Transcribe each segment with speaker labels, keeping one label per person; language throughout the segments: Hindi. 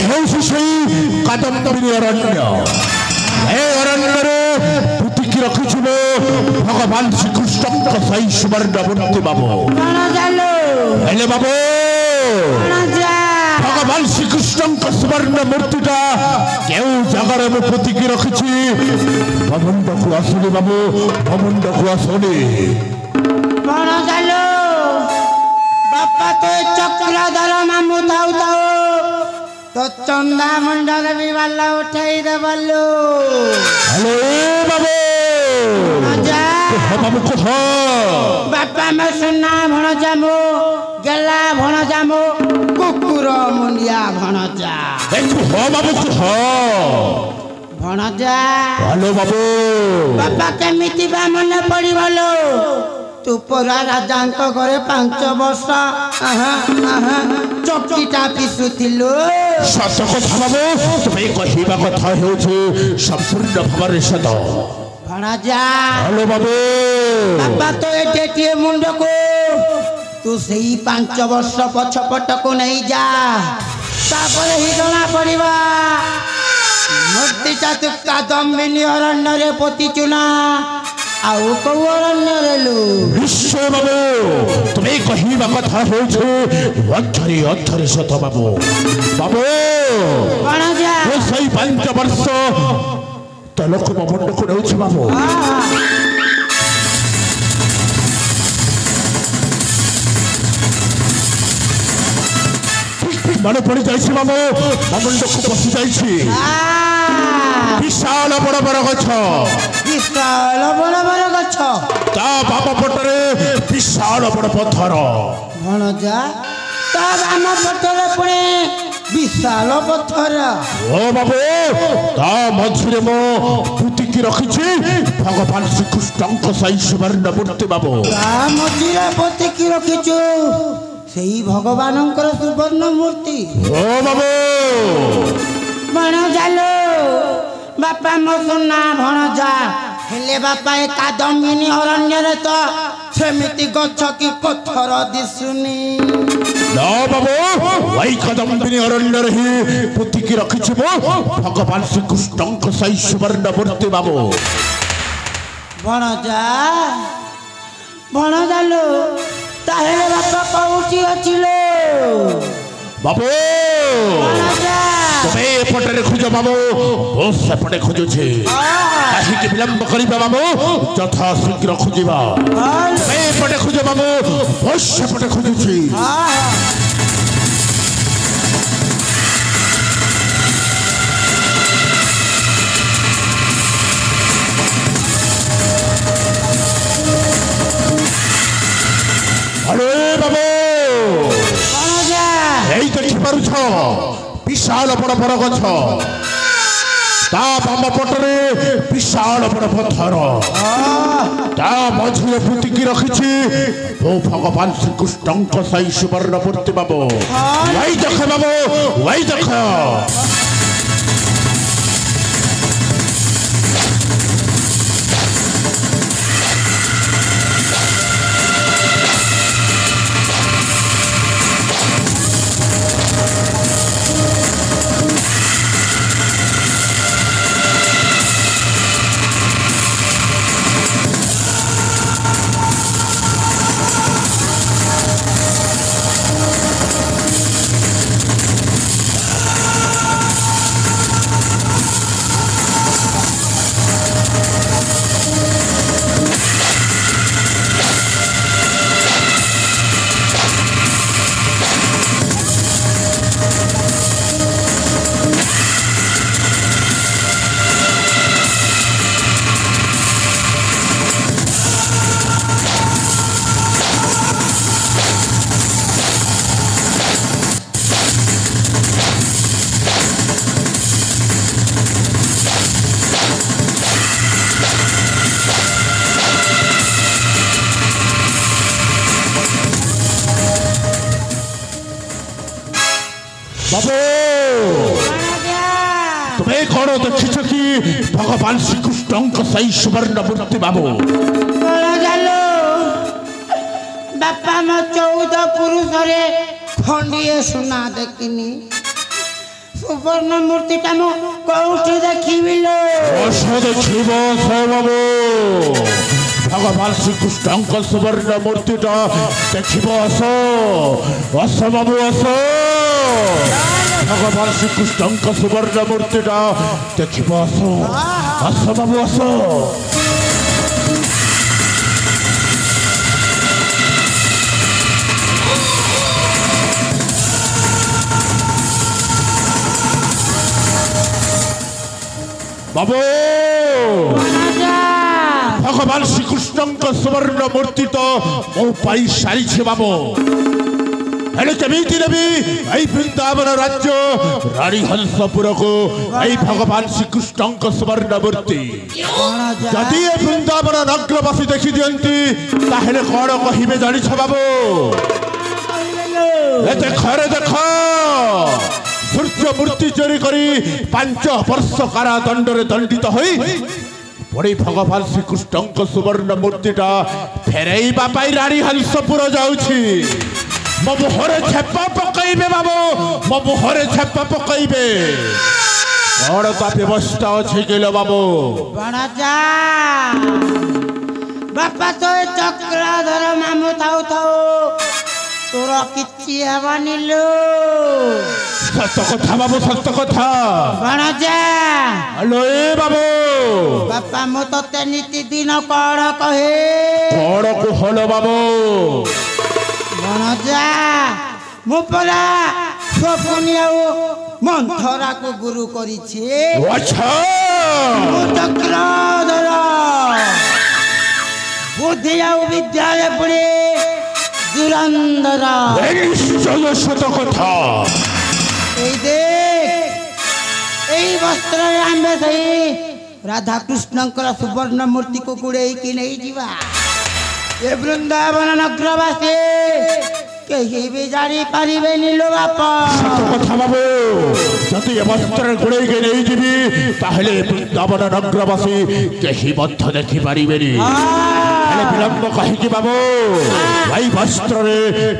Speaker 1: ହେଉଛି ସେଇ କାଦମ୍ବିନୀ ଅରଣ୍ୟ। ଏ ଅରଣ୍ୟରେ ପୁତିକି ରଖିଥିବ ଭଗବାନ ଶ୍ରୀକୃଷ୍ଣଙ୍କ ସେଇ ସୁବର୍ଣ୍ଣ ମୂର୍ତ୍ତି ବାବୁ। ହେଲେ ବାବୁ ଭଗବାନ ଶ୍ରୀକୃଷ୍ଣଙ୍କ ସୁବର୍ଣ୍ଣ ମୂର୍ତ୍ତିଟା କେଉଁ ଜାଗାରେ ମୁଁ ପୁତିକି ରଖିଛି ଭବଣ୍ଡକୁ ଆସୁନି ବାବୁ, ଭବଣ୍ଡକୁ ଆସୁନି।
Speaker 2: ବାପା ତ ଚକ୍ରଧର ମାମୁଁ ଥାଉ ଥାଉ ତ ଚନ୍ଦା ମୁଣ୍ଡରେ ବି ବାଲ ଉଠେଇ ଦେବାଲୁ।
Speaker 1: ହ୍ୟାଲୋ ବାବୁ ବାବୁ କୁହ।
Speaker 2: ବାପା ମୋ ସୁନା ଭଣଜାମୁ ଗେଲା ଭଣଜାମୁ କୁକୁର ମୁଣ୍ଡିଆ ଭଣଜା।
Speaker 1: କୁହ ବାବୁ କୁହ।
Speaker 2: ଭଣଜା
Speaker 1: ହ୍ୟାଲୋ ବାବୁ।
Speaker 2: ବାପା କେମିତି ବା ମନେ ପଡ଼ିବଲୋ? ତୁ ପରା ରାଜାଙ୍କ ଘରେ 5 ବର୍ଷ ଚକିଟା ପିସୁଥିଲୁ।
Speaker 1: ସତ କଥା ବାବୁ, ତୁମେ କହିବା କଥା ହେଉଛି ସମ୍ପୂର୍ଣ୍ଣ ଭାବରେ ସତ।
Speaker 2: ଭଣଜା
Speaker 1: ହ୍ୟାଲୋ ବାବୁ।
Speaker 2: ବାପା ତ ଏଠିଏ ମୁଣ୍ଡକୁ ତୁ ସେଇ 5 ବର୍ଷ ପଛପଟକୁ ନେଇଯା, ତାପରେ ହିଁ ଜଣା ପଡ଼ିବା ମୂର୍ତ୍ତିଟା ତୁ କାଦମ୍ବିନୀ ଅରଣ୍ୟରେ ପୋତିଛୁ ନା ଆଉ କୋଉ ଅରଣ୍ୟରେ ଲୁ?
Speaker 1: ନିଶ୍ଚୟ ବାବୁ, ତୁମେ କହିବା କଥା ହେଉଛି ଅକ୍ଷରେ ଅକ୍ଷରେ ସତ ବାବୁ। ବାବୁ ସେଇ 5 ବର୍ଷ ତଲକୁ ଭବଣ୍ଡକୁ ନେଉଛି ବାବୁ। ମନେ ପଡ଼ିଯାଇଛି ବାବୁ, ଭବଣ୍ଡକୁ ପଶି ଯାଇଛି ବିଶାଳ ବଡ଼ ବଡ଼ ଗଛ।
Speaker 2: ବିଶାଳ ବଡ଼ ବଡ଼ ଗଛ,
Speaker 1: ତା ବାମ ପଟରେ ବିଶାଳ ବଡ଼ ପଥର।
Speaker 2: ଭଣଜା ତା ବାମ ପଟରେ ପୁଣି ବିଶାଳ ପଥର।
Speaker 1: ଓ ବାବୁ ତା ମଝିରେ ମୁଁ ପୁତିକି ରଖିଛି ଭଗବାନ ଶ୍ରୀକୃଷ୍ଣଙ୍କ ସେଇ ସୁବର୍ଣ୍ଣ ମୂର୍ତ୍ତି ବାବୁ।
Speaker 2: ତା ମଝିରେ ପୋତିକି ରଖିଛୁ ସେଇ ଭଗବାନଙ୍କର ସୁବର୍ଣ୍ଣ ମୂର୍ତ୍ତି।
Speaker 1: ଓ ବାବୁ
Speaker 2: ଭଣଜାଲୋ ବାପା ମୋ ସୁନା ଭଣଜା, ହେଲେ ବାପା ଏ କାଦମ୍ବିନୀ ଅରଣ୍ୟରେ ତ ସେମିତି ଗଛ କି ପଥର ଦିଶୁନି।
Speaker 1: ନା ବାବୁ, ଏଇ କାଦମ୍ବିନୀ ଅରଣ୍ୟରେ ହିଁ ପୁତିକି ରଖିଛି ମୁଁ ଭଗବାନ ଶ୍ରୀକୃଷ୍ଣଙ୍କ ସେଇ ସୁବର୍ଣ୍ଣ ମୂର୍ତ୍ତି ବାବୁ।
Speaker 2: ଭଣଜା ଭଣଜାଲୋ ତାହେଲେ ବାପା କୋଉଠି ଅଛି ଲୋ?
Speaker 1: ବାବୁ ତୁମେ ଏପଟରେ ଖୋଜ ବାବୁ, ମୁଁ ସେପଟେ ଖୋଜୁଛି। କାହିଁକି ବିଳମ୍ବ କରିବା ବାବୁ, ଯଥା ଶୀଘ୍ର ଖୋଜିବା। ତୁମେ ଏପଟେ ଖୋଜ ବାବୁ, ମୁଁ ସେପଟେ ଖୋଜୁଛି। ଆରେ ବାବୁ এই ଦେଖିପାରୁଛ ବିଶାଳ ବଡ଼ ବଡ଼ ଗଛ, ତା ବାମ ପଟରେ ବିଶାଳ ବଡ଼ ପଥର, ତା ମଝିରେ ପୁତିକି ରଖିଛି ଓ ଭଗବାନ ଶ୍ରୀକୃଷ୍ଣଙ୍କ ସେଇ ସୁବର୍ଣ୍ଣ ମୂର୍ତ୍ତି ବାବୁ। ଭାଇ ଦେଖ ବାବୁ, ଭାଇ ଦେଖ। बाबू तुम्हें कौन देखिछ कि भगवान श्रीकृष्ण सही सुवर्ण मूर्ति बाबू
Speaker 2: बापा मो 14 पुरुष खंडिए सुना देखनी सुवर्ण मूर्ति टा मु कोठी देखिबिलो
Speaker 1: देखिब बाबू भगवान श्रीकृष्ण सुवर्ण मूर्ति देखिब अस बाबू अस भगवान श्रीकृष्ण सुवर्ण मूर्ति देखिब अस बाबू अस बाबू भगवान श्रीकृष्ण सुवर्ण मूर्ति तो मो पाई सारी बाबू हेले केमिति नेबी वृंदावन राज्य रानी हंसपुर को भगवान श्रीकृष्ण सुवर्ण मूर्ति जदि वृंदावन नगरवासी देखी दियंती ताहेले कौन कहिबे जानिछ बाबू देख रे देख सूर्य मूर्ति चोरी करी 5 वर्ष कारादंड दंडित होई पड़ी भगवान श्रीकृष्ण सुवर्ण मूर्ति फेरईबा रानी हंसपुर जाउछि मो मुहरे छेप पकईबे बाबू मो मुहरे छेप पकईबे कौन ता व्यवस्था अच्छे किलो बाबू
Speaker 2: बापा तो चक्रधर मामू थाउ थाउ तोर किछि हेबानी लो
Speaker 1: सत्य कथा बाबू सत्य कथा
Speaker 2: बणजा
Speaker 1: हेलो ए बाबू
Speaker 2: बापा मो तते नीति दिन कौन कहे
Speaker 1: कौन कहलो बाबू
Speaker 2: बणजा मु परा स्वप्नियाओ मंथरा को गुरु करिछि
Speaker 1: अच्छा
Speaker 2: चक्रधर बुद्धि आउ विद्यालय पड़े दुरंधर
Speaker 1: निश्चय सत कथा
Speaker 2: देख वस्त्र आंबे सही राधा कृष्ण सुवर्ण मूर्ति को गुड़े कि नहीं जीवा ये वृंदावन नगरवासी कहीं भी जानी पारिबे नीलो बापा
Speaker 1: कथा बाबू जदि वस्त्र गुड़े के नहीं जीवी ताहले वृंदावन नगरवासी कहीं मध्य देखी पारिबेनी विलंब कहीं बाबू भाई वस्त्र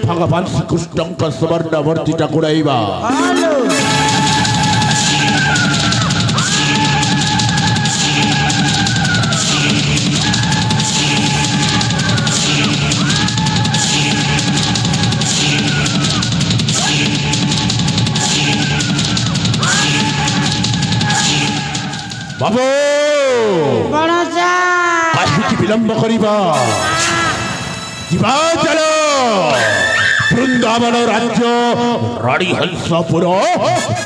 Speaker 1: भगवान श्रीकृष्ण सुवर्ण मूर्ति गुड़ाइबा बाबू कहीं विलंब करिबा चलो वृंदावन राज्य रानी हंसपुर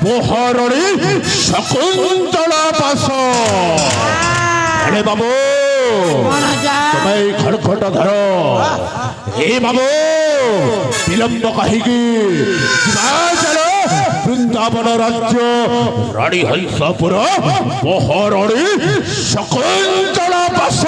Speaker 1: पोहरणी शकुंतला पास अरे बाबू तुम्हें खड़खट धर हे बाबू विलंब कहीं चलो वृंदावन राज्य रानी हंसपुर पोहरणी शकुंतला पास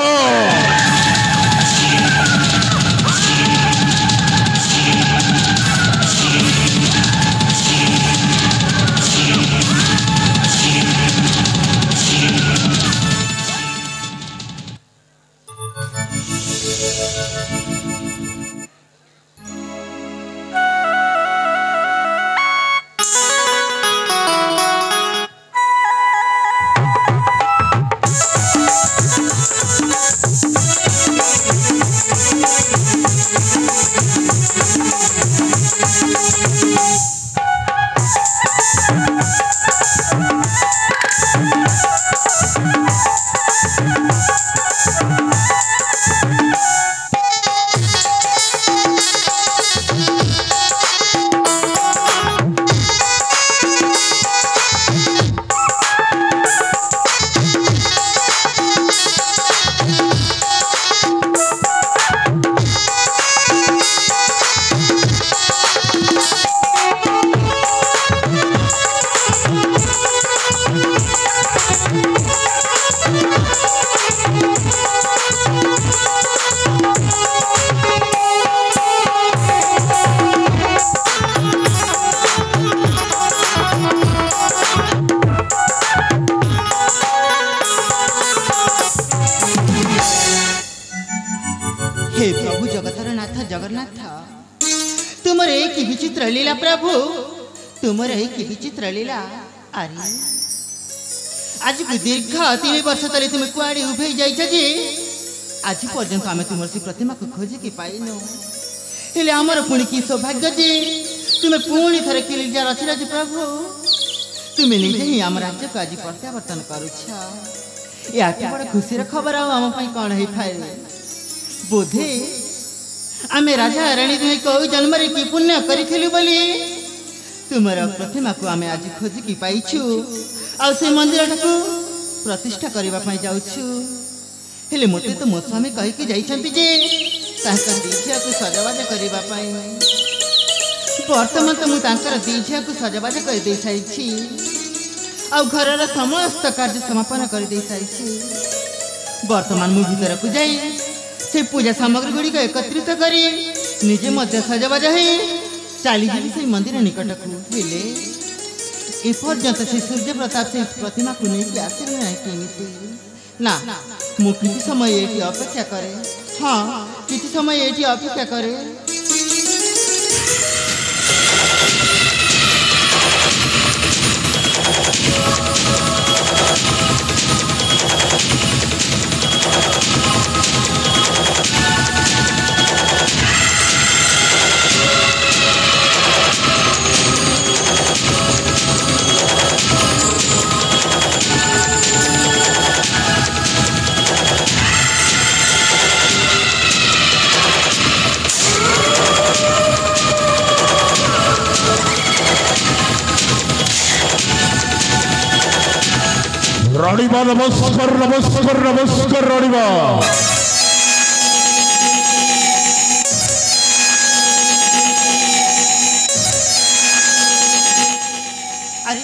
Speaker 2: तुमरे की विचित्र लीला प्रभु तुमरे की विचित्र लीला अरे आज दीर्घ 3 वर्ष तले तुम कुआड़े उभे जाइछ जे आज पर्यंत आम तुम से प्रतिमा को खोजिकी पाइनु हेले आमर पुणी की सौभाग्य जे तुम्हें पुणी थे किलिजा रचिला जे प्रभु तुम्हें निजे ही आम राज्य को आज प्रत्यावर्तन करुछ या बड़ खुशी खबर आम कौन है थाए बोधे आमे राजा रानी दुई को जन्म रे की पुण्य करिथिलु बोली तुमर प्रतिमा को आमे आज खोजिकी पाइछु आ से मंदिर को प्रतिष्ठा करबा पई जाउछु हेले मते तो मो स्वामी कहि के जाइछंती जे तांकर दीछा को सजावाज करबा पई वर्तमान तो मु तांकर दीछा को सजावाज कर दे साइछि आ घरर समस्त कार्य समापन कर दे साइछि वर्तमान मु भीतर को जाई से पूजा सामग्री गुड़ी एकत्रित करी निजे मध्य सजावाज है चली जी से मंदिर निकट को हेले एपर्यंत से सूर्य प्रताप से प्रतिमा को नहीं आसे ना केमिति ना मु किछि समय एठी अपेक्षा करे हाँ किछि समय एठी अपेक्षा करे
Speaker 1: राणीबा नमस्कार नमस्कार नमस्कार राणीबा
Speaker 2: अरे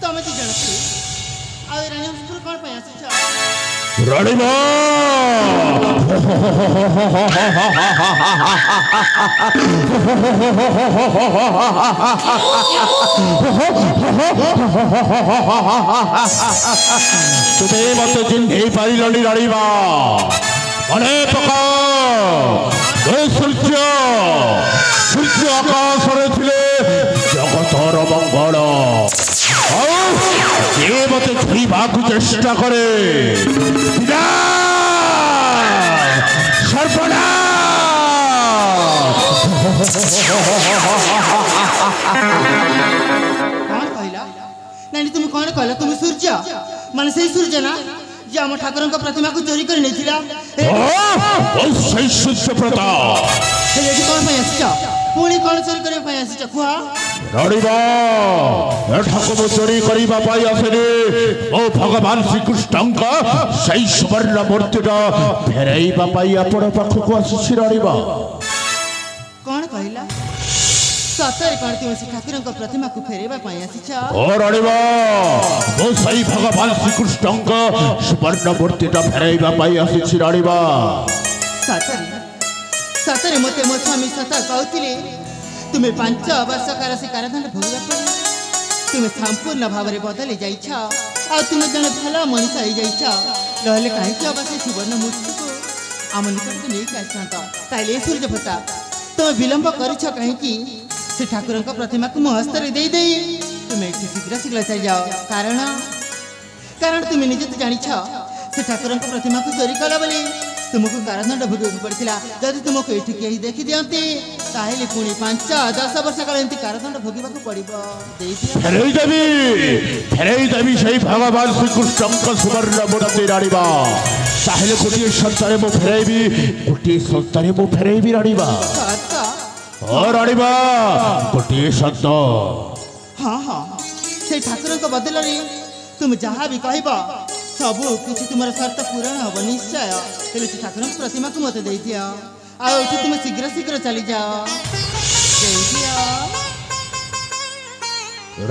Speaker 2: तमे तो जानछि आ रानी स्कूल कोन पय आछि
Speaker 1: राणीबा तुम्हें मत चिन्ह पारिलनी राणीबा मने पका सूर्य सूर्य आकाश रे थिले जगतर मंगल ये मत छुईबा को चेष्टा करे सर्वना
Speaker 2: कौन कहला नानी तुम कौन कहला तुम सूर्य माने सही सूर्य ना जे हम ठाकुर का प्रतिमा को चोरी कर नेथिला
Speaker 1: ओ सही सूर्य प्रताप
Speaker 2: हे जे कौन पय आछा पुणी कौन चोरी करे पय आछा कुआ
Speaker 1: राणीबा ठाकुर चोरी करिबा पाई आसरे ओ भगवान श्री कृष्ण का सही सुवर्ण मूर्तिटा फेराइबा पाई आपण पाखको आसी राणीबा
Speaker 2: कौन कहला सतरे कौन तुम से ठाकुर का प्रतिमा को फेरेबा पय आछा
Speaker 1: ओ राणीबा ओ सही भगवान श्री कृष्ण का सुवर्ण मूर्तिटा फेराइबा पाई आसी राणीबा
Speaker 2: सतरे सतरे मते मो स्वामी सता कहतिले तुम्हें 5 वर्ष काल से कारादंड भोगवा तुम्हें संपूर्ण भाव में बदली जाइछ आ तुम्हें जन भला मनीष आई जाइछ लहले काहे कि अवश्य सुवर्ण मूर्ति को आम निकट को नहीं आसता ताइले सूर्य प्रताप तुम विलंब करिछ काहे कि से ठाकुर का प्रतिमा को मो हस्त रे दे दे तुम्हें शीघ्र शीघ्र चल जाओ कारण तुम्हें निजे तो जानिछ से ठाकुर का प्रतिमा को चोरी कला बोली तुमको कारादंड भोगवा पड़ता जदि तुमको ये कहीं देखी दिखती ताहले पुणी 5-10 वर्ष काल एमती कारादंड भोगवा पड़ो
Speaker 1: फेरई देवी सही भगवान श्री कृष्ण का सुवर्ण मूर्ति राणीबा ताहले गोटे सत्तारे मु फेरईबी गोटे सत्तारे मु फेरईबी राणीबा ओ राणीबा गोटे सत्ता
Speaker 2: हाँ हाँ से ठाकुर को बदल तुम जहाँ भी कहब सब किसी तुम शर्त पूरण हम निश्चय तेल ठाकुर प्रतिमा को मत दे दिया आठ तुम शीघ्र शीघ्र चली जाओ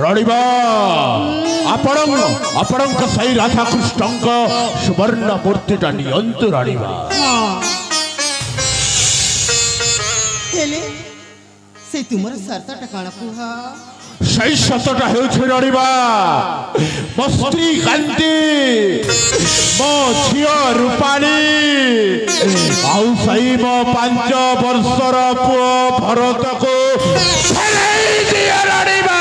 Speaker 1: राणीबा आपण सही राधा कृष्ण सुवर्ण मूर्तिटा नियंतु राणीबा
Speaker 2: से तुम शर्तटा कौन कुह
Speaker 1: सही शतटा हेउछि राणीबा मो स्त्री कांति मो झियो रूपाणी आउ सही मो 5 वर्षर पुओ भरत को फेराई दिया राणीबा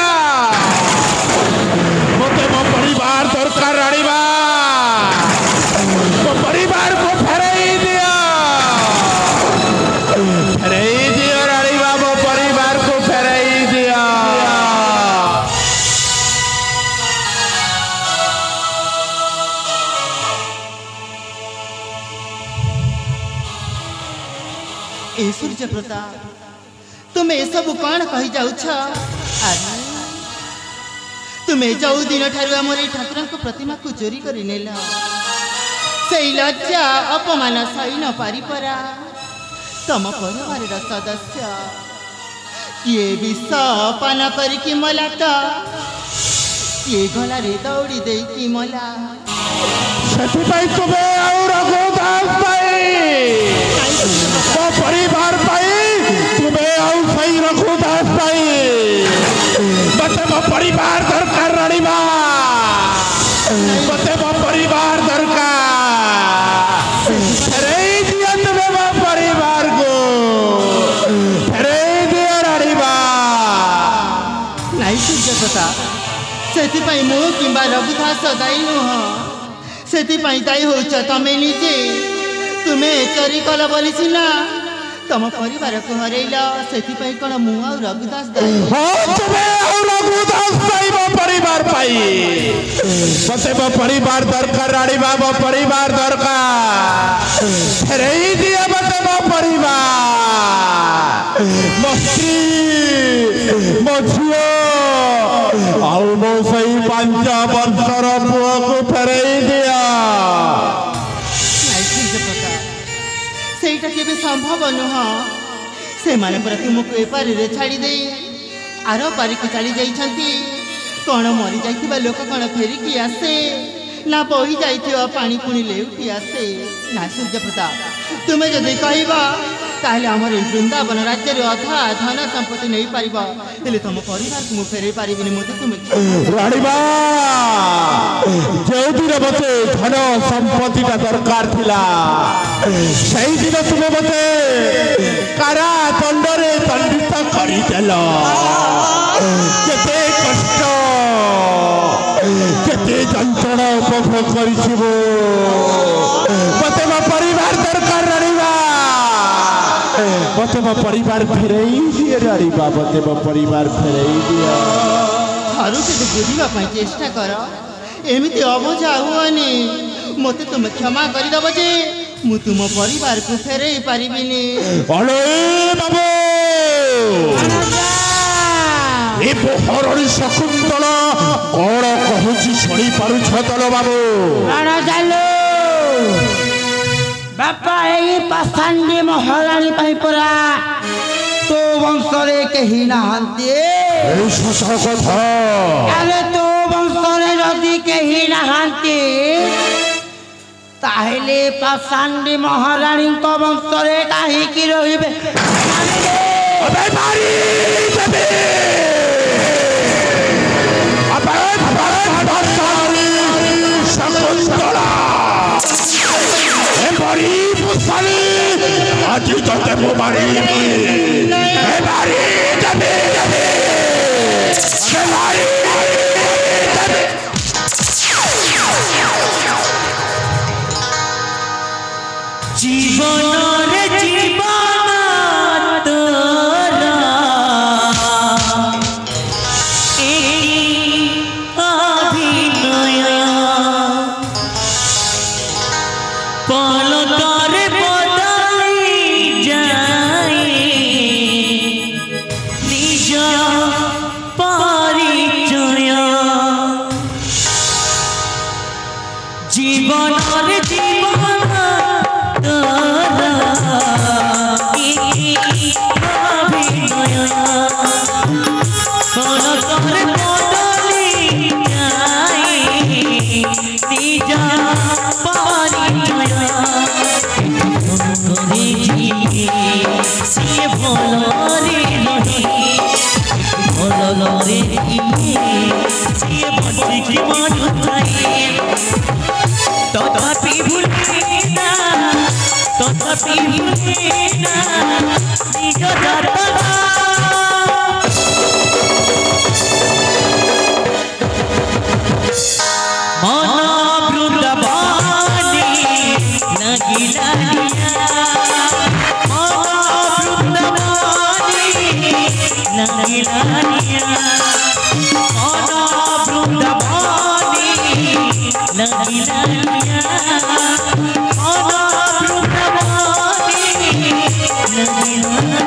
Speaker 2: सूर्यप्रता तुमे सब कौन कही जाउछ अरे तुमे जो दिन ठारू आमर ठाकुर को प्रतिमा को चोरी कर नेला से लज्जा अपमान सही न पारी परा तम परिवार सदस्य किए विष पान करके मला तो किए गलारे दौड़ी दे कि मला
Speaker 1: ସେଥିପାଇଁ ତୁମେ ଆଉ ରଘୁଦାସ ପାଇଁ ମୋ ପରିବାର ପାଇଁ ତୁମେ ଆଉ ସେଇ ରଘୁଦାସ ପାଇଁ ମତେ ମୋ ପରିବାର ଦରକାର ରାଣିମା ମତେ ମୋ ପରିବାର ଦରକାର ଫେରେଇ ଦିଅ ତୁମେ ମୋ ପରିବାରକୁ ଫେରେଇ ଦିଅ ରାଣିମା
Speaker 2: ନାଇଁ ସୂର୍ଯ୍ୟପ୍ରତା ସେଥିପାଇଁ ମୁଁ କିମ୍ବା ରଘୁଦାସ ଦାୟୀ ନୁହଁ ସେଥିପାଇଁ ଦାୟୀ ହେଉଛ ତମେ ନିଜେ ତୁମେ ଚୋରି କଲ ବୋଲି ସିନା ତମ ପରିବାରକୁ ହରେଇଲ ସେଥିପାଇଁ କ'ଣ ମୁଁ ଆଉ ରଘୁଦାସ ଦାୟୀ
Speaker 1: ତୁମେ ଆଉ ରଘୁଦାସ ଦାୟୀ ମୋ ପରିବାର ପାଇଁ ମତେ ମୋ ପରିବାର ଦରକାର ରାଣିମା ମୋ ପରିବାର ଦରକାର ଫେରେଇ ଦିଅ ମତେ ମୋ ପରିବାର ମୋ ସ୍ତ୍ରୀ ମୋ ଝିଅ ଆଉ ମୋ ସେଇ 5 ବର୍ଷର ପୁଅକୁ ଫେରେଇ ଦିଅ
Speaker 2: ସେଇଟା କେବେ ସମ୍ଭବ ନୁହଁ ସେମାନେ ପରା ତୁମକୁ ଏ ପାରିରେ ଛାଡ଼ି ଦେଇ ଆର ପାରିକୁ ଚାଲି ଯାଇଛନ୍ତି କ'ଣ ମରି ଯାଇଥିବା ଲୋକ କ'ଣ ଫେରିକି ଆସେ ନା ବହି ଯାଇଥିବା ପାଣି ପୁଣି ଲେଉଟି ଆସେ ନା ସୂର୍ଯ୍ୟପ୍ରତା ତୁମେ ଯଦି କହିବ ତାହେଲେ ଆମର ଏ ବୃନ୍ଦାବନ ରାଜ୍ୟରୁ ଅଧା ଧନ ସମ୍ପତ୍ତି ନେଇପାରିବ ହେଲେ ତମ ପରିବାରକୁ ମୁଁ ଫେରେଇ ପାରିବିନି ମୋତେ ତୁମେ
Speaker 1: ରାଣିମା ଯେଉଁଦିନ ମତେ ଧନ ସମ୍ପତ୍ତିଟା ଦରକାର ଥିଲା ସେଇଦିନ ତୁମେ ମତେ କାରା ଦଣ୍ଡରେ ଦଣ୍ଡିତ କରିଦେଲ କେତେ କଷ୍ଟ କେତେ ଯନ୍ତ୍ରଣା ଉପଭୋଗ କରିଥିବ ମତେ ମୋ ପରିବାର ଦରକାର ରାଣିମା ମତେ ମୋ ପରିବାର ଫେରେଇ ଦିଅ ରାଣିମା ମତେ ମୋ ପରିବାର ଫେରେଇ ଦିଅ
Speaker 2: ଥରୁ ଯଦି ବୁଝିବା ପାଇଁ ଚେଷ୍ଟା କର ଏମିତି ଅବୁଝା ହୁଅନି ମୋତେ ତୁମେ କ୍ଷମା କରିଦେବ ଯେ ମୁଁ ତୁମ ପରିବାରକୁ ଫେରେଇ ପାରିବିନି
Speaker 1: ବାବୁ ଏ ବୋହରଣୀ ଶକୁନ୍ତଳ କ'ଣ କହୁଛି ଶୁଣି ପାରୁଛ ତଳ ବାବୁ
Speaker 2: ବାପା ଏଇ ପାଷାଣ୍ଡୀ ମହାରାଣୀ ପାଇଁ ପରା ତୋ ବଂଶରେ କେହି ନାହାନ୍ତି
Speaker 1: କଥା
Speaker 2: ଆରେ ତୋ ବଂଶରେ ଯଦି କେହି ନାହାନ୍ତି ତାହେଲେ ପାଷାଣ୍ଡୀ ମହାରାଣୀଙ୍କ ବଂଶରେ କାହିଁକି ରହିବେ
Speaker 1: ଆଜି ତତେ ମୁଁ ମାରିବି
Speaker 3: জীবন রে জীবন তোরা এই অভিনয় পলকরে বদলি যায় নিজ পরিচয় জীবন রে জীবন तथापि भूले ना निज जातना मन बृंदावनी नगिला मन बृंदावनी नगिला मन बृंदावनी नगिला मन बृंदावनी नगिला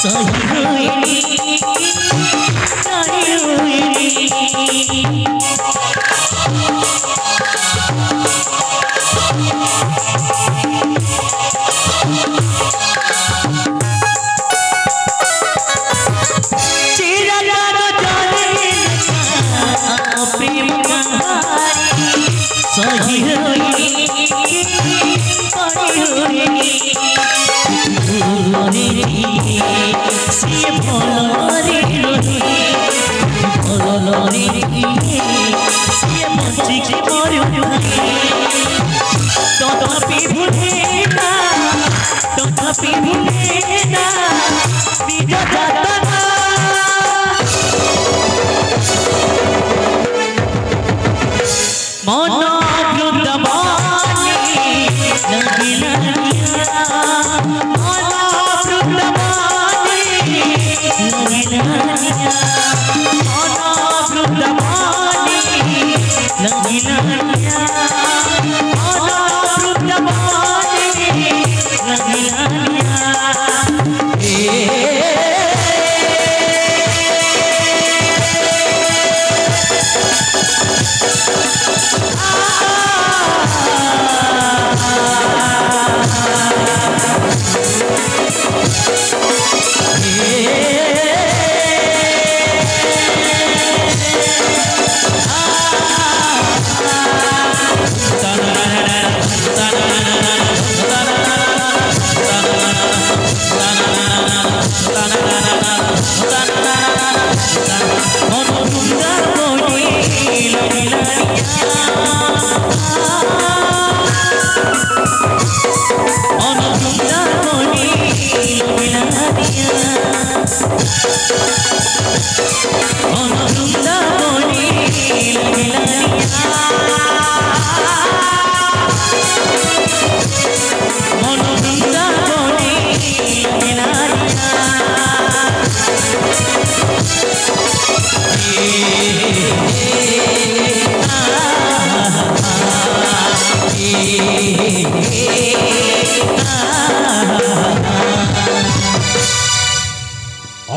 Speaker 3: सही रोहिणी नारी रोहिणी सही रोहिणी से भलरे से बचिके मरु तथापि भूलेना विधाता मन वृंदावानी लगिला मन वृंदावानी लगिला मन वृंदावानी लगिला मन वृंदावानी लगिला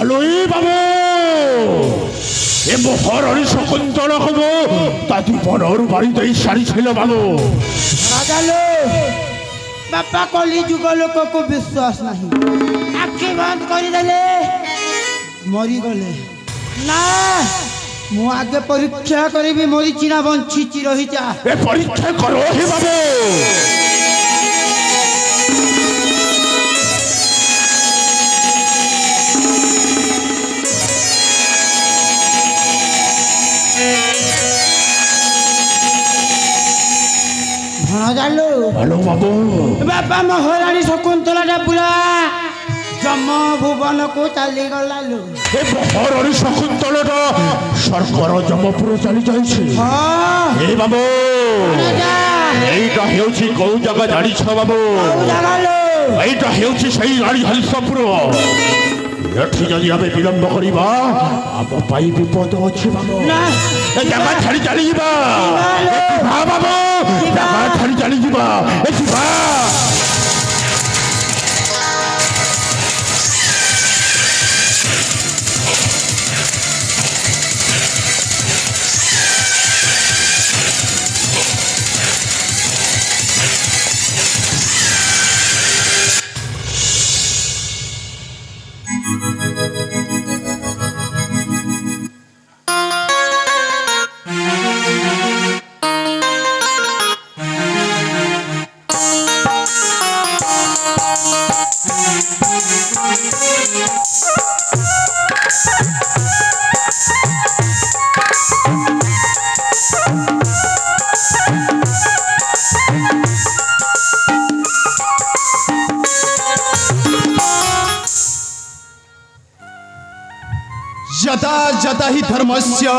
Speaker 1: আলোই বাবু এ মহারানী শকুন্তলা হব তাতি বনর বাড়িতেই সারি ছিল বাবু
Speaker 2: রাজালো বাপা কলি যুগ লোকକୁ ବିଶ୍ୱାସ ନାହିଁ ଆଖି ବନ୍ଦ କରିଦେଲେ ମରିଗଲେ ନା ମୁଁ ଆଗେ ପରୀକ୍ଷା କରିବି ମରିଛି ନା ବଞ୍ଚିଛି ରହିଯା
Speaker 1: ଏ ପରୀକ୍ଷା କର হে ବାବୁ
Speaker 2: ଭଣଜାଲୋ
Speaker 1: হ্যালো বাবু
Speaker 2: ବାପା ମହାରାଣୀ ଶକୁନ୍ତଳାଟା ପୁରା ଯମ ଭୁବନକୁ ଚାଲିଗଲାଲୋ
Speaker 1: ଏ ମହାରାଣୀ ଶକୁନ୍ତଳାଟା ସ୍ୱର୍ଗର ଯମପୁର ଚାଲି ଯାଇଛି ଏ ବାବୁ এইটা ହେଉଛି କୋଉ ଜାଗା ଜାଣିଛ ବାବୁ এইটা ହେଉଛି ସେଇ ରାଣୀ ହଂସପୁର ଏଠି ଯଦି ଆମେ ବିଳମ୍ବ କରିବା ଆମ ପାଇଁ ବିପଦ ଅଛି ବାବୁ ଏ ଜାଗା ଛାଡ଼ି ଚାଲିଯିବା ବାବୁ ଜାଗା ଛାଡ଼ି ଚାଲିଯିବା ଏ ଯିବା
Speaker 4: यदा यदा हि धर्मस्य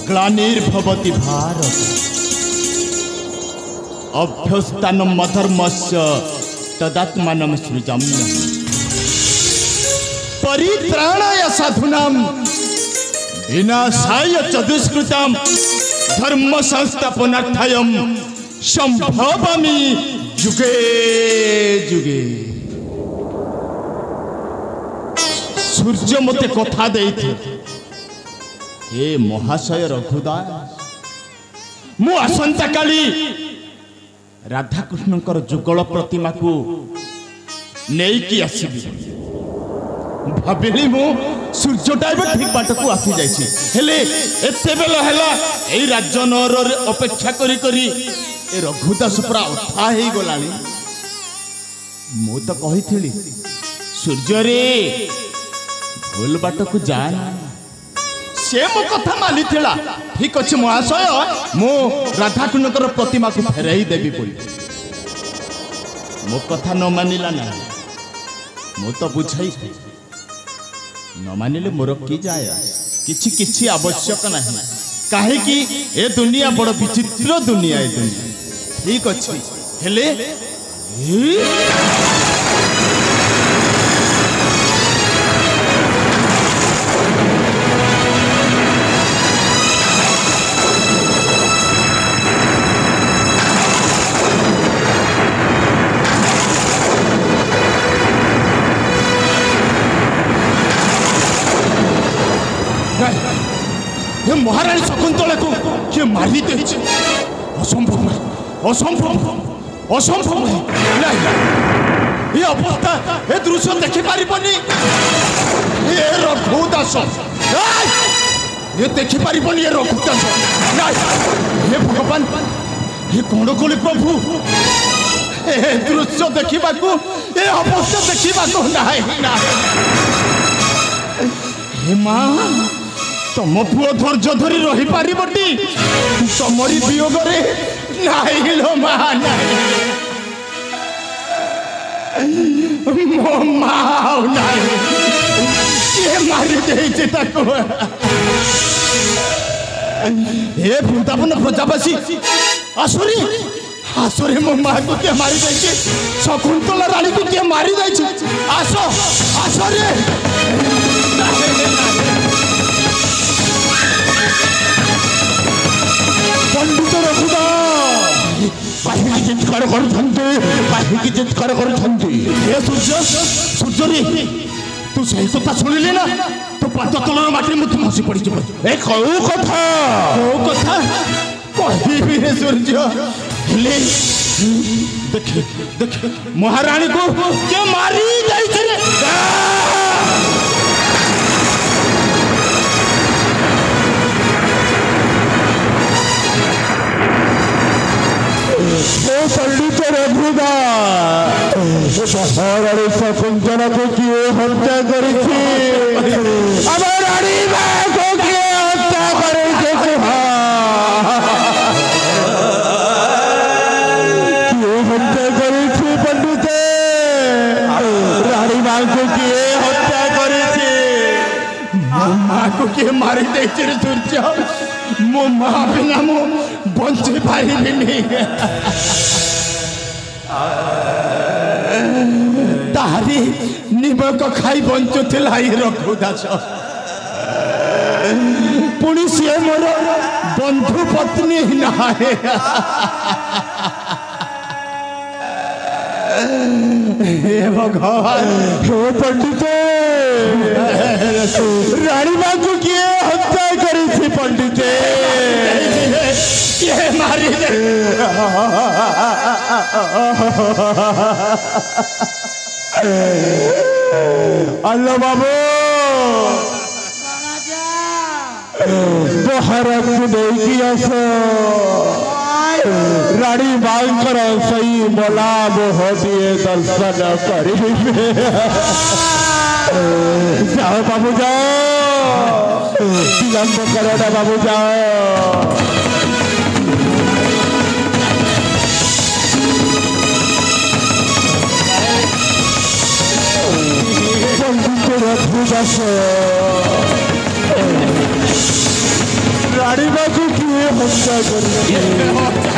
Speaker 4: ग्लानिर्भवति भारत अभ्युत्थानम् अधर्मस्य तदात्मानं सृजाम्यहम् परित्राणाय साधूनां विनाशाय च दुष्कृतां धर्म संस्थापनार्थाय संभवामि युगे युगे सूर्य मते कथा देइथे हे महाशय रघुदास मु आसंता काली राधा कृष्णकर जुगल प्रतिमा को नहीं कि आसीबी भाबिली मु सूर्यटा ठीक बाट को आसी जाइछि हेले एते बेला हैला एई राज्य नगर रे अपेक्षा करी करी ए रघुदास पुरा उठा हे गलानी मु तो कहिथिली सूर्य रे भूल बाट को जाना से मो कथा मानी थिला ठीक अछि महाशय मो राधा कृष्णकर प्रतिमा को फेराई देबी बोली मो कथा न मानिला ना मो तो बुझाई न मानिले मोर की जाय किछि किछि आवश्यक नहीं काहे कि ए दुनिया बड़ विचित्र दुनिया ए दुनिया ठीक अछि हेले ये महारानी शकुंतला को किए मारी देछि असंभव असंभव असंभव नहीं ये अवस्था ये दृश्य देखि पारिबनी ये रघुदास ये देखि पारिबनी ये रघुदास नहीं ये भगवान ये कोण कोली प्रभु ये दृश्य देखिबा को ये अवस्था देखिबा को नहीं हे मां तुम पुओ धैर्य धरी रही पारिबटी तुमरी वियोग रे नाही लो मा नाही मो मां नाही के मारी देइছে ताको हे वृंदावन प्रजावासी आसुरी आसुरी मो मां को के मारी देइছে शकुंतला रानी को के मारी देइছে आसो आसो रे पंडित रघुदास पाही चित्कार करथंते पाही चित्कार करथंते हे सूर्य सूर्य रे तू सही कथा सुनिले ना तो पाद तलर माटी मु हसी पड़ी जब ए कौ कथा कहिबी रे सूर्य हेले देख देख महारानी को के मारी जाई रे
Speaker 1: पंडित रघुदास महारानी शकुंतला को किए हत्या करिछि अमर रानी मां को किए हत्या करिछि किए हत्या करिछि पंडित रानी मां को किए हत्या करिछि
Speaker 4: मां को के मारी देछि रे सूर्य मो मां बिना मो बंचे पारिबिनी तारी निमक खाई बंचुला ये रघुदास पुणी सी मोर बंधु पत्नी ना हे भगवान
Speaker 1: हे पंडित रानी मां को किए हत्या करिछि पंडित
Speaker 4: ये मारी दे
Speaker 1: अल्लाह बाबू महाराज को नहीं आस रानी मांकर सही मला मोह दिए दर्शन करी जाओ बाबू जाओ विलंब करो ना बाबू जाओ रघुदास रानी मां को किए हत्या कर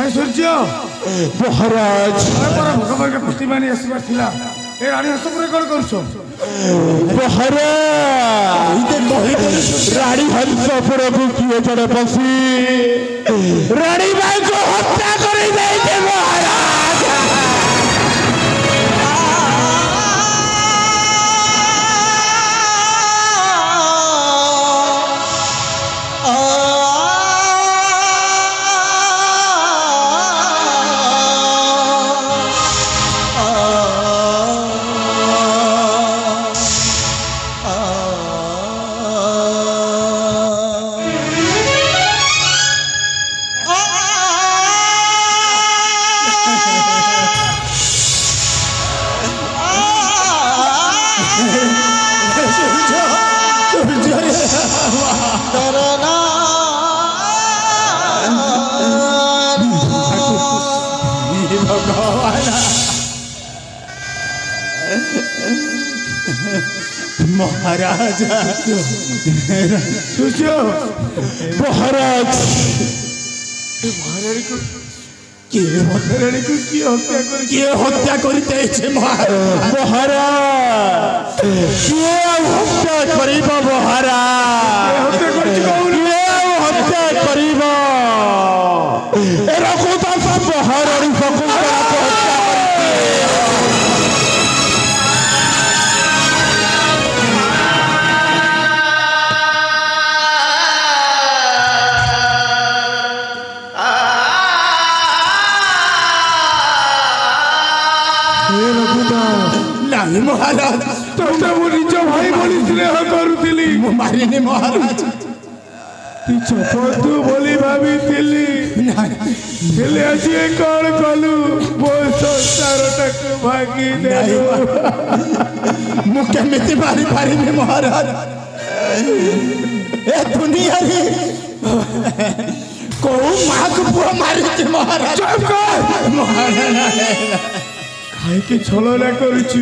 Speaker 5: सूर्य
Speaker 1: महाराज
Speaker 5: भगवान के प्रतिमा नहीं आसबार थिला ए रानी हस्त पुरे कौन कर सो
Speaker 1: बहरा रानी हंसपुर को किए जड़े पसी रानी भाई को हत्या कर दे महाराज
Speaker 4: महाराज
Speaker 1: महाराज
Speaker 4: किए हत्या करते महाराज
Speaker 1: किए हत्या करिब महाराज किए हत्या करिब ए रघुदास महारानी शकुंतला को हत्या
Speaker 4: नहीं महाराज
Speaker 5: तोते मो निज भाई बोली स्नेह करूतिली
Speaker 4: मारिनी महाराज
Speaker 5: बंधु बोली भाभी आज कौन कलु मो संसार भागी
Speaker 4: मुझे मारी पारि महाराज ए दुनिया रे को माँ को पुआ मारी महाराज
Speaker 5: कहीं छलना करुचु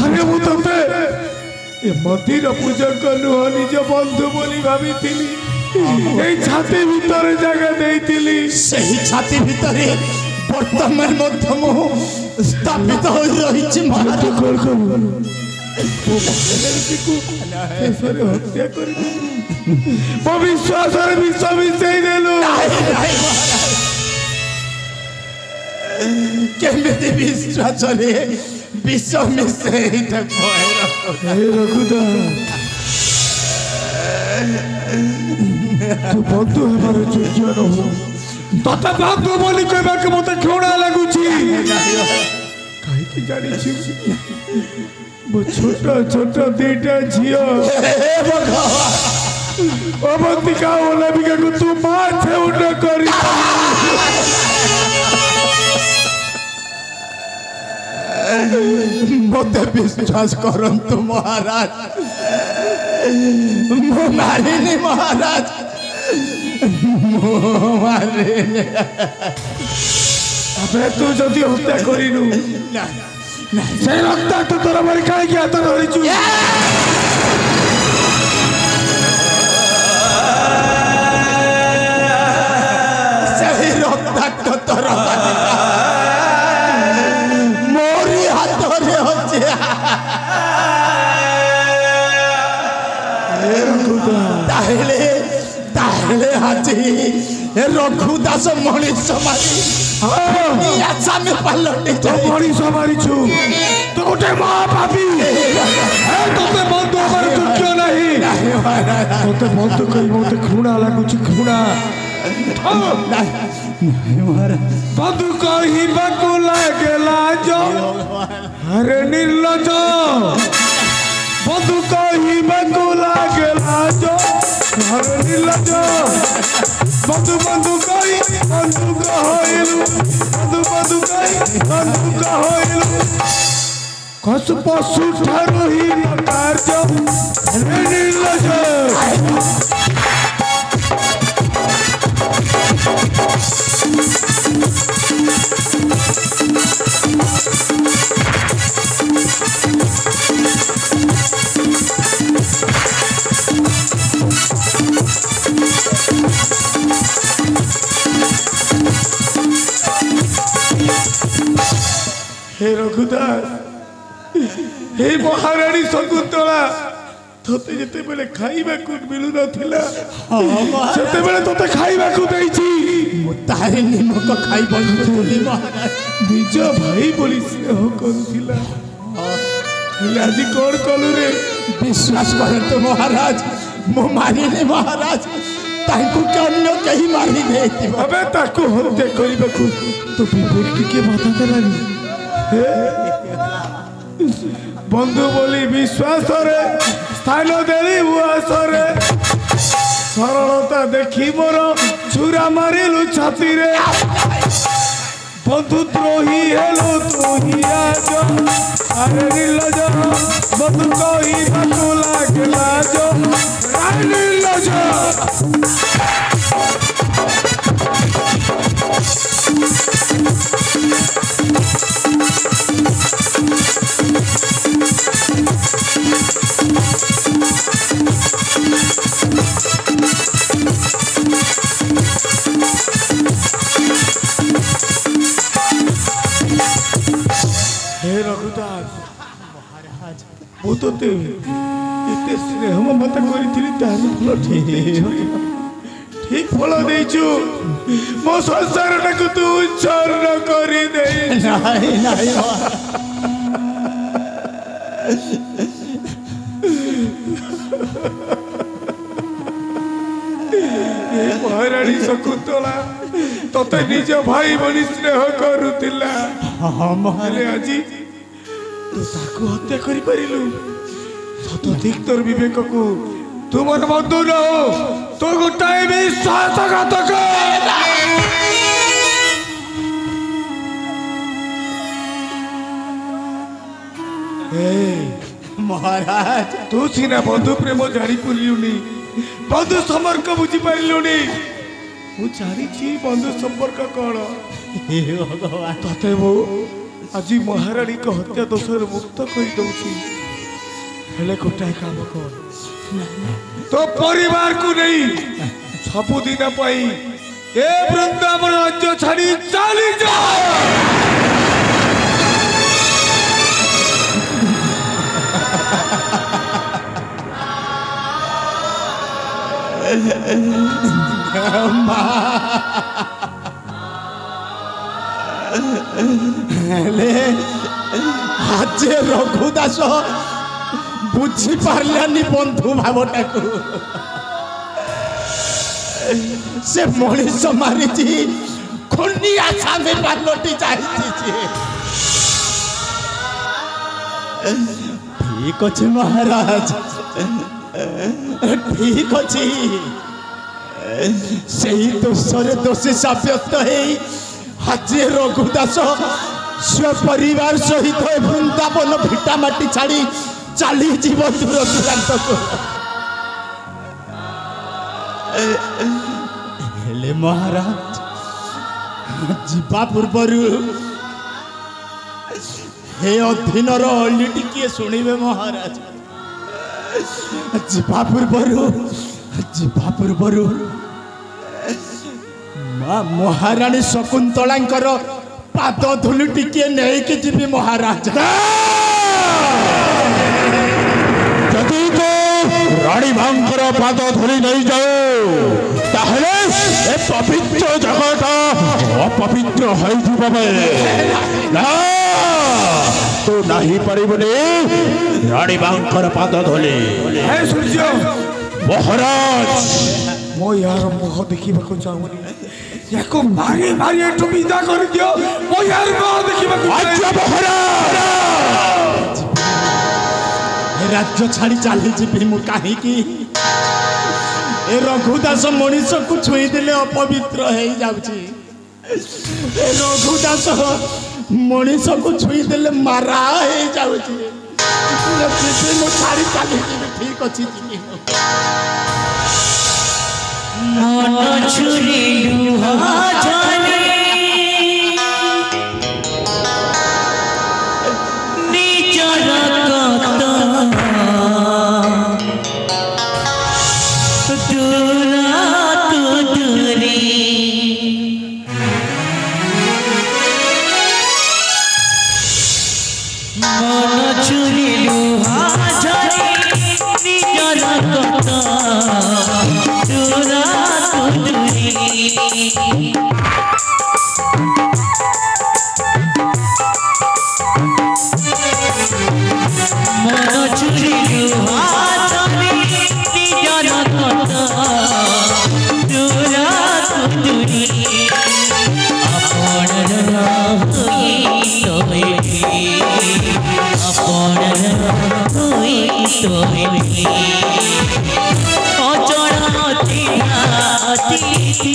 Speaker 5: अरे मु ते ए मंदिर पूजक नुह निज बंधु बोली भाभी छाती भीतर जगह देती
Speaker 4: सही छाती भीतर वर्तमान मध्य मु स्थापित हो रही महाराज
Speaker 5: हत्या कर विश्वास विष मिसई देलु
Speaker 4: केमिति विश्वास रे विष मिसई
Speaker 5: रघुदा तू बंधु हेबार योग्य नहु तते बंधु बोली कहबा के मते घृणा लागुची काहे की जानी छी वो छोटा छोटा दीटा झियो
Speaker 4: हे भगवान
Speaker 5: अवंतिका बोले भी को तू माथे उठ करी
Speaker 4: मते विश्वास करंतु महाराज मो मारिनी महाराज मो मारिनी
Speaker 5: अबे तू जदी हत्या करिनु से रक्त तो तोरा मारी काहे की हाथ धरिचु
Speaker 4: सही रक्त तो तोरा मोरी हाथ रे होचे ताहले हाथी रघुदास मनीष मारी आसामी पलटी
Speaker 5: तो मनीष मारी छु तो गोटे मां पापी तोते बंधु हमार दुख्य नहीं तोते बंधु कहि मते घृणा लागुची घृणा बंधु कहि बाकु लागेला जो अरे निर्लज बंधु कहि बाकु लागेला जो अरे निर्लज बंधु बंधु कहि बंधु कहइलु बंधु कहि बंधु कहइलु कस पशु ठारू ही कार्य अरे निर्लज हे रघुदास हे महाराणी शकुंतला तोते जेते बेले खाइबा को मिलु नथिला सेते बेले तोते खाइबा को देइछि
Speaker 4: तारे निमक खाई बंधुली महाराज
Speaker 5: निज भाई बोली स्नेह करुथिला हेले आज कोन कलु रे
Speaker 4: विश्वास करते महाराज मो मारिने महाराज तांको अन्य कहीं मारी देती
Speaker 5: अबे ताको हत्या करिबा को तो विवेक टिके बाधा देलानी हे बंधु बोली विश्वास रे स्थान देली उआस रे सरलता देखी मोर छुरा मारिलु छाती रे बंधु द्रोही हेलो तोही आज अरे निर्लज बंधु कही बाकु लागला जो अरे निर्लज हे रघुदास महाराज वो तो ते इते स्नेह ममता करिथिली तार फल ठीक फल देइछु मो संसारटा को तू उच्छन्न करि दे
Speaker 4: नहीं नहीं
Speaker 5: हे महाराणी शकुंतला तोते निज भाई बनी स्नेह करुथिला हेले आजी तू ताको हत्या करि परिलु सतधिक तोर विवेक को तुमर बंधु न हो तो गोटाए विश्वासघातक
Speaker 4: महाराज
Speaker 5: तू सीना बंधु प्रेम जानी पुलिलुनी बंधु संपर्क बुझी पारिलुनी मु जानी बंधु संपर्क कौन
Speaker 4: हे भगवान
Speaker 5: तते वो आज महाराणी को हत्या दोषर मुक्त कर दउछि हेले गोटाए काम कर तो परिवार को नहीं सबुदिन पाई ए वृंदावन राज्य छाड़ी चली जा
Speaker 4: हेले आज रघुदास बुझी पार्लानी बंधु भावटा को से मनीष मारी खुनी आशा में पार्टी चाहिए ठीक अच्छे महाराज ठीक अच्छे से दोषरे दोषी सब्यस्त है आज रघुदास स्वपरिवार सहित वृंदावन भिटामाटी छाड़ी चली जीव दूर दूरांत को हेले महाराज जीवा पूर्वर हे अधीनर अली टिके शुणिबे महाराज जीवा पूर्वर मां महाराणी शकुंतलांकर पाद धूलि टिके नहीं कि जीवी महाराज
Speaker 1: जदि तो रानी मांकर पाद धरी नहीं जाओ ताहले ए पवित्र जगत अपवित्र हो ना तो नहीं पारिबने रानी मांकर पाद धोले
Speaker 5: हे सूर्य
Speaker 1: महाराज
Speaker 5: मो यार मुह देखा चाहूनी याको मारी मारी एठू विदा कर दियो मो यार मुह देखा
Speaker 1: अच्छा महाराज
Speaker 4: राज्य छाड़ी चली जी मु कहीं ए रघुदास मनीष को छुई देले अपवित्र हो जाउची ए रघुदास मनीष को छुई देले मारा हो जाउची मु छाड़ी चली जी ठीक अच्छी जी
Speaker 3: मन छुरी लुहा जाने निजर कत दूरा तू दूरी মন ছুরিলু হাতরে নিজর কথা দূরা কুতুরি আপনর হই তোবে আপনর হই তোবে অচরা তিয়া তিথি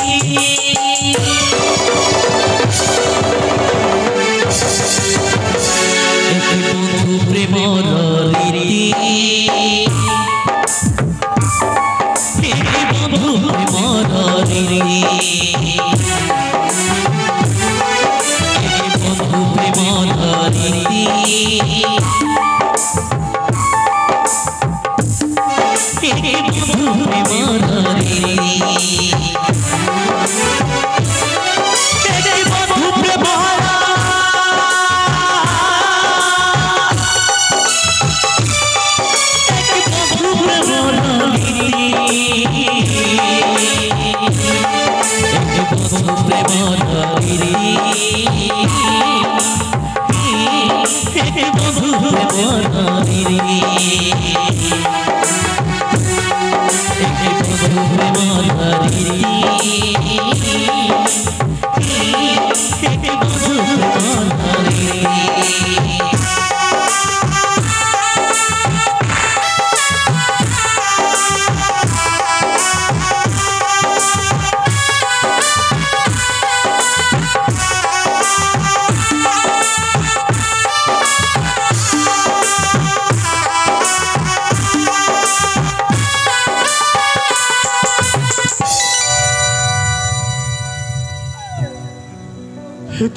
Speaker 3: বন্ধু প্রেমর রীতি বন্ধু প্রেমর রীতি বন্ধু প্রেমর রীতি বন্ধু প্রেমর রীতি বন্ধু প্রেমর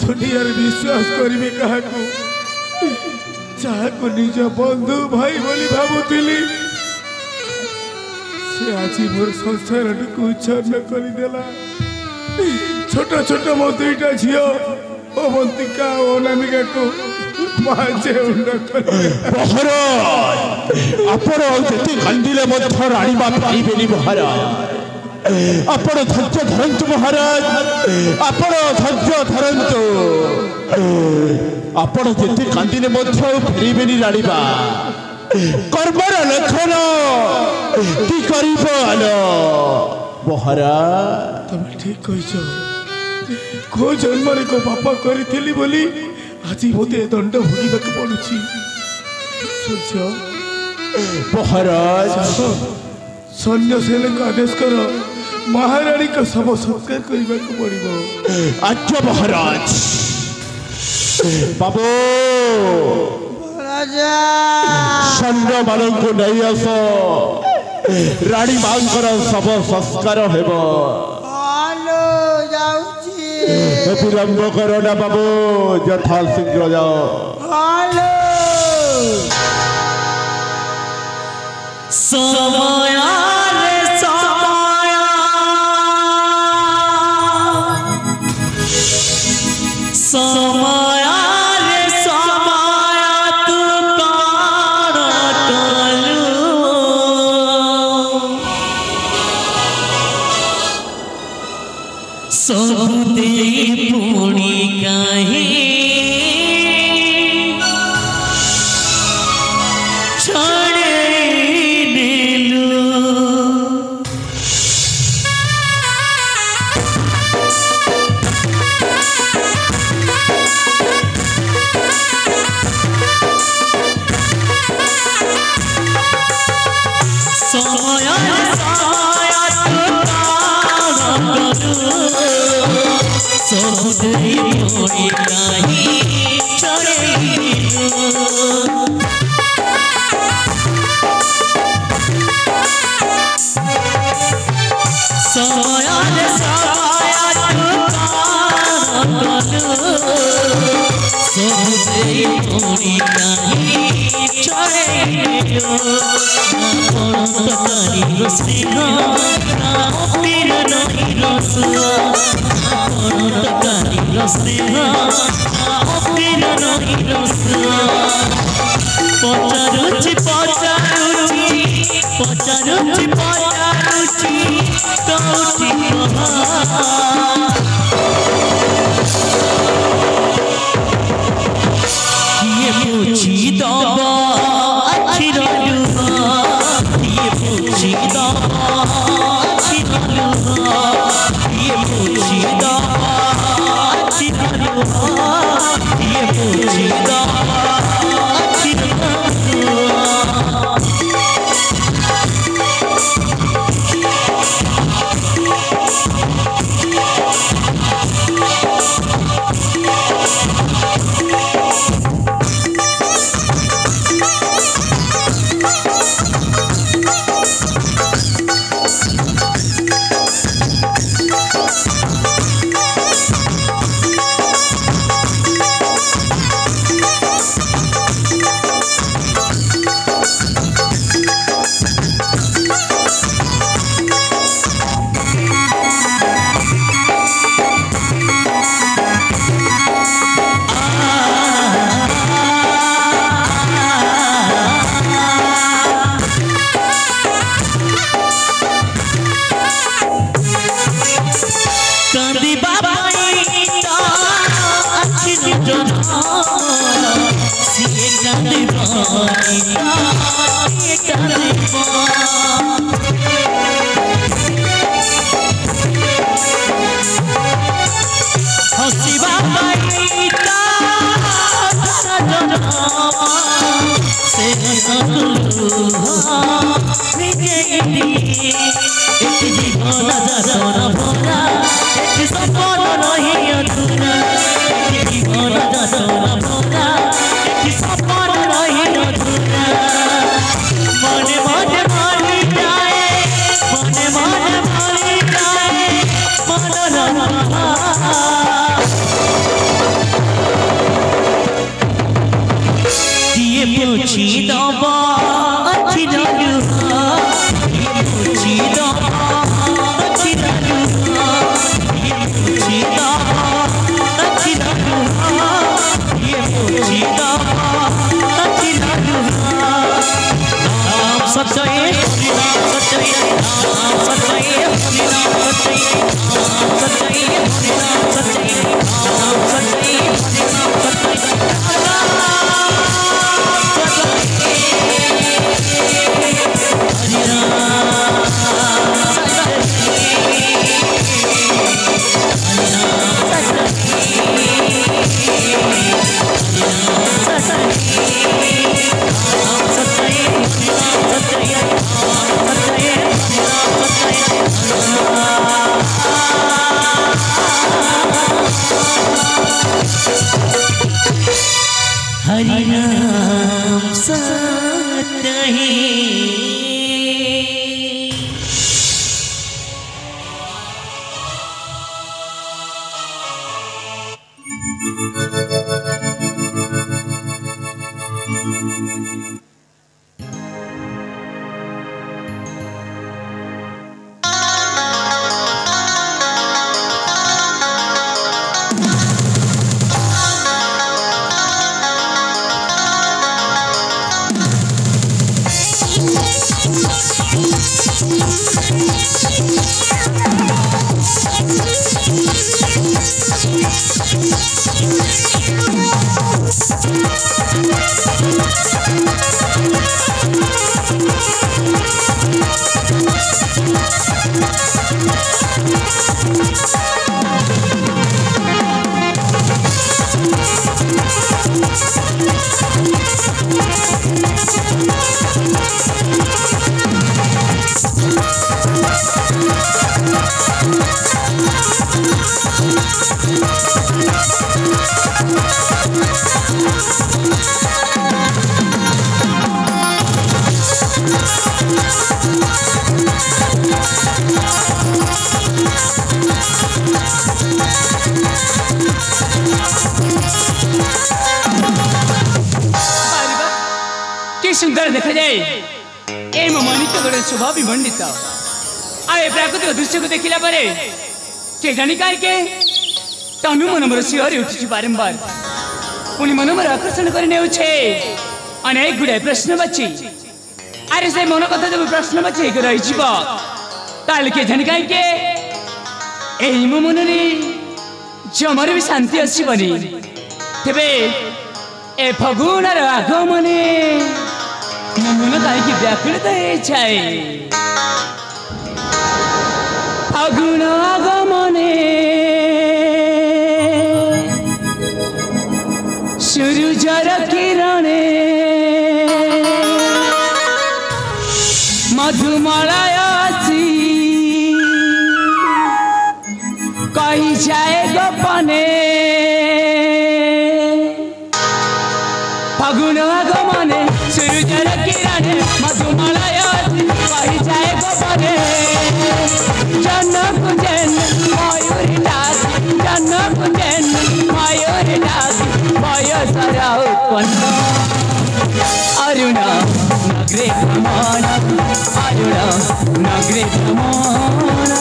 Speaker 5: दुनियार विश्वास करिबे काहाकू जाहाकू निज बंधु भाई बोली भाबुतिली से आज मोर संसार को उच्छन्न करी देला छोट छोट मो दुईटा झियो अवंतिका अनामिका को पाजे उंड करे
Speaker 1: महाराज आपण जेते कांदिले मध्य राणी बा पाइबेनी महाराज आपण धैर्य धरंतु महाराज आपण धैर्य धरंतु आपण जेते कांदिले मध्य फेरिबेनी राणीबा कर्मर लक्षण की करिबो आलो महाराज
Speaker 5: तुम ठीक कहिছো को जन्मरे को पापा करिथिली बोली आज मोते दंड भोगिबाक पडुछि सूर्य
Speaker 1: महाराज
Speaker 5: सैन्य सेना को आदेश करो महारानी का सब सत्कार करने को पड़िबो
Speaker 1: अच्छा महाराज बाबू
Speaker 2: राजा
Speaker 1: सैन्य मान को नहीं आस रानी मांकर सब संस्कार हेबो
Speaker 2: हेलो जाउची
Speaker 1: विलंब करो ना बाबू यथा शीघ्र जाओ
Speaker 2: हेलो
Speaker 3: समय समय समय तू काटलू सब दे पुणी कहीं पचारुची कौटी कहा हसीबा पाईता से एक जीवन जसर भरा एक सपन रही अधूरा एक जीवन जसर भरा एक सपन रही अधूरा मने मने मरी जाए मने मने मरी जाए मनोरमा किए पूछी दबा अच्छी लगुहा किए पूछी दबा अच्छी लगुहा किए पूछी दबा अच्छी लगुहा किए पूछी दबा अच्छी लगुहा नाम सच्चाई नाम सच्चाई नाम सच्चाई नाम सच्चाई नाम सच्चाई नाम सच्चाई नाम सच्चाई नाम सच्चाई हरि नाम सत्य है सुंदर देखा जाए ए ममानित गोटे शोभा विमंडित आए प्राकृतिक दृश्य को देखला परे के जानी के तनु मन मोर सिहरी उठी बारंबार पुनि मन मोर आकर्षण कर नेउछे अनेक गुड़े प्रश्न बची अरे से मन कथा जब प्रश्न बची के रही जीव ताल के जानी के एही मो मन रे जमर भी शांति आसीबनी तेबे ए फगुणर आगमने मन कहीं व्याकुलित है फागुन आगमने सूरजर किरणे मधुमलय आसी कही जाए गोपने फागुन आगमने सूरजर किरणे मधुमलय कही जाए गोपने जनक जन मयूर डाक जनक जन मयूर डाक बयसर उत्पन्न अरुण नगरे भ्रमण अरुण नगरे भ्रमण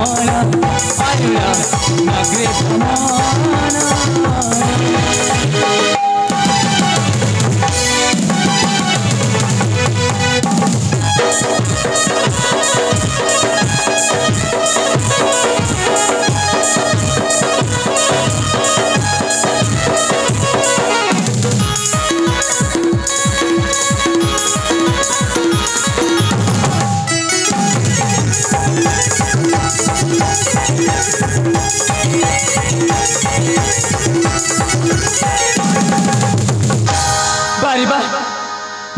Speaker 3: भ्रमण अरुण नगरे भ्रमण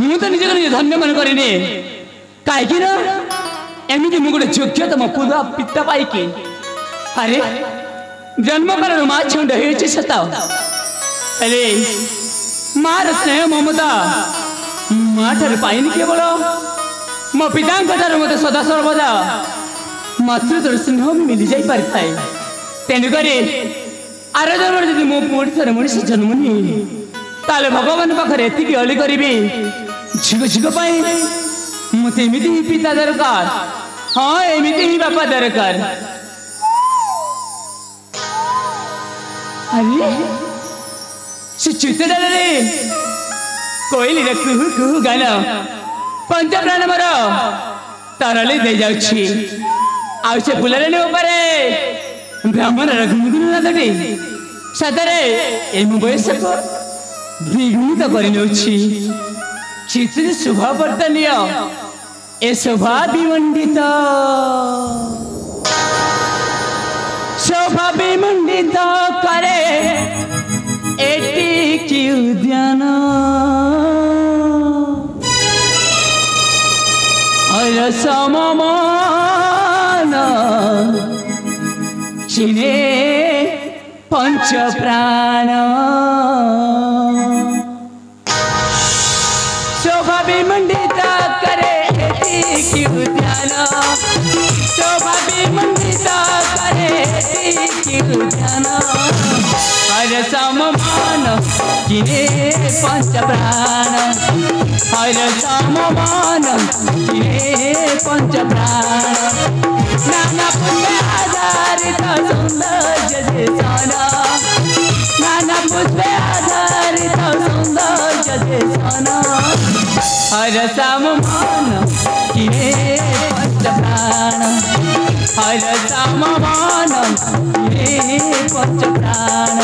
Speaker 3: ମୁଁ ତ ନିଜକୁ ନିଜେ ଧନ୍ୟ ମନେ କରିନି କାହିଁକି ନା ଏମିତି ମୁଁ ଗୋଟେ ଯୋଗ୍ୟତମ ପୁରା ପିତା ପାଇକି ଆରେ ଜନ୍ମ କାଳରୁ ମା ଛଣ୍ଡ ହେଇଛି ସତ ହେଲେ ମାର ସ୍ନେହ ମମତା ମା ଠାରୁ ପାଇନି କେବଳ ମୋ ପିତାଙ୍କ ଠାରୁ ମୋତେ ସଦା ସର୍ବଦା ମାତୃତ୍ୱର ସ୍ନେହ ବି ମିଳିଯାଇ ପାରିଥାଏ ତେଣୁକରି ଆର ଜନ୍ମରେ ଯଦି ମୁଁ ପୁଣି ଥରେ ମଣିଷ ଜନ୍ମ ନିଏ ତାହେଲେ ଭଗବାନ ପାଖରେ ଏତିକି ଅଳି କରିବି ଝିଅ ଝିଅ ପାଇଁ ମତେ ଏମିତି ହିଁ ପିତା ଦରକାର ହଁ ଏମିତି ହିଁ ବାପା ଦରକାର ଆରେ ସେ ଚିତ୍ତଡାଳରେ କୋଇଲିର କୁହୁ କୁହୁ ଗାନ ପଞ୍ଚପ୍ରାଣ ମୋର ତରଳି ଦେଇ ଯାଉଛି ଆଉ ସେ ଫୁଲରାଣୀ ଉପରେ ଭ୍ରମଣର ଘୁମୁଘୁମୁ ନାଦଟି ସତରେ ଏ ମୋ ବୟସକୁ দ্বিগুণিত করে নেଉଛି চিত্র শোভা বর্ধনীয় এ শোভা বিমণ্ডিত করে এটি কি উদ্যান সমমান চিনে पंच प्राण शोभा विमंडित करे उद्यान शोभा विमंडित करे उद्यान हर सममान किने पंच प्राण हर सममान किने पंच प्राण नाना पुण्य आधारित सौंदर्य नाना पुष्पे आधारित सौंदर्य हर सममान किने पंच प्राण हर सममान किने पंच प्राण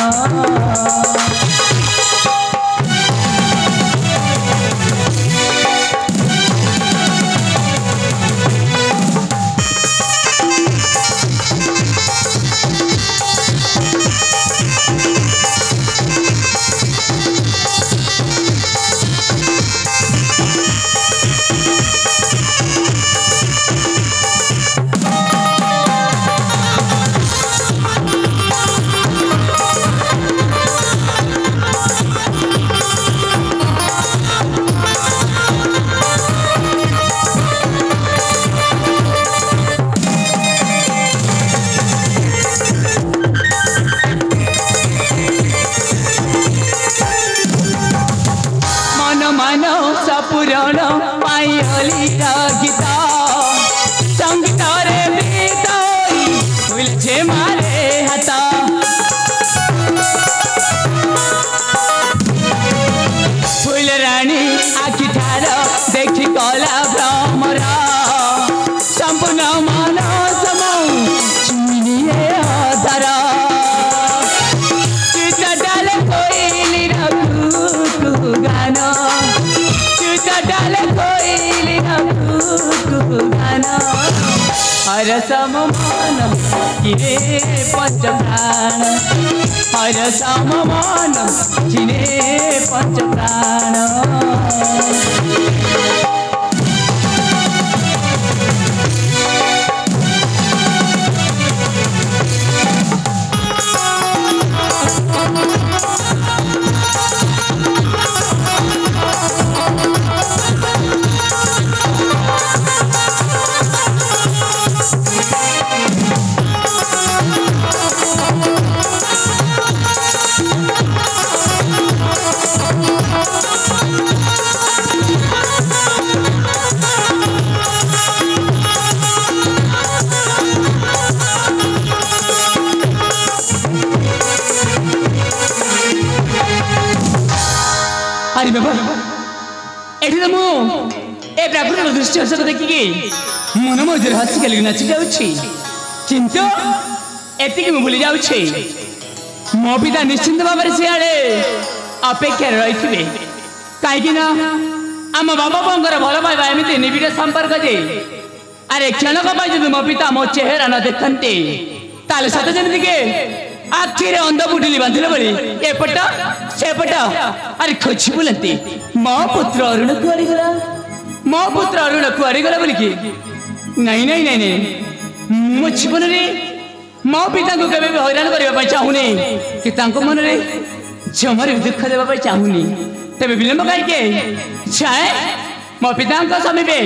Speaker 3: हर सममान किने पंच प्राण हर सममान किने पंच प्राण ଆରେ ବାବା ଏଠି ତ ମୁଁ ଏ ପ୍ରାକୃତିକ ଦୃଶ୍ୟ ସବୁ ଦେଖିକି ମନ ମଧ୍ୟରେ ହସି ଖେଳିକି ନାଚି ଯାଉଛି କିନ୍ତୁ ଏତିକି ମୁଁ ଭୁଲି ଯାଉଛି ମୋ ପିତା ନିଶ୍ଚିନ୍ତ ଭାବରେ ସିଆଡ଼େ ଅପେକ୍ଷାରେ ରହିଥିବେ କାହିଁକି ନା ଆମ ବାବା ବୋଉଙ୍କର ଭଲ ପାଇବା ଏମିତି ନିବିଡ଼ ସମ୍ପର୍କ ଯେ ଆରେ କ୍ଷଣକ ପାଇଁ ଯଦି ମୋ ପିତା ମୋ ଚେହେରା ନ ଦେଖନ୍ତି ତାହେଲେ ସତ ଯେମିତିକି ଆଖିରେ ଅନ୍ଧ ବୁଢିଲି ବାନ୍ଧିଲା ଭଳି ଏପଟ ସେପଟ ଆରେ ଖୋଜି ବୁଲନ୍ତି ମୋ ପୁତ୍ର ଅରୁଣ କୁଆଡ଼େ ଗଲା ମୋ ପୁତ୍ର ଅରୁଣ କୁଆଡ଼େ ଗଲା ବୋଲିକି ନାଇଁ ନାଇଁ ନାଇଁ ନାଇଁ ମୋ ଜୀବନରେ ମୋ ପିତାଙ୍କୁ କେବେ ବି ହଇରାଣ କରିବା ପାଇଁ ଚାହୁଁନି କି ତାଙ୍କ ମନରେ ଜମାରେ ଦୁଃଖ ଦେବା ପାଇଁ ଚାହୁଁନି ତେବେ ବିଳମ୍ବ କାହିଁକି ଯାଏ ମୋ ପିତାଙ୍କ ସମୀପେ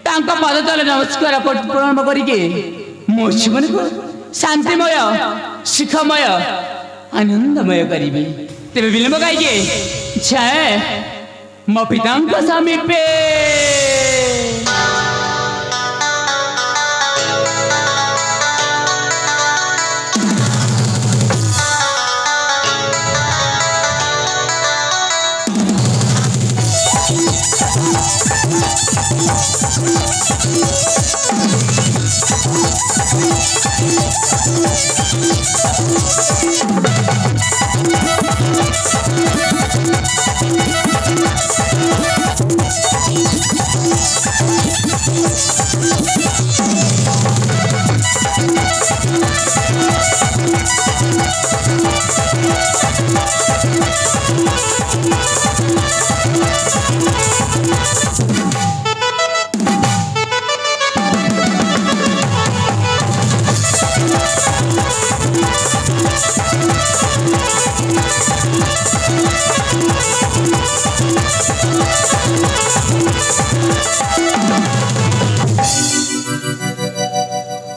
Speaker 3: ତାଙ୍କ ପାଦ ତଳେ ନମସ୍କାର ପ୍ରଣାମ କରିକି ମୋ ଜୀବନକୁ ଶାନ୍ତିମୟ ସୁଖମୟ ଆନନ୍ଦମୟ କରିବି ତେବେ ବିଳମ୍ବ କାହିଁକି ଯାଏ ମୋ ପିତାଙ୍କ ସମୀପେ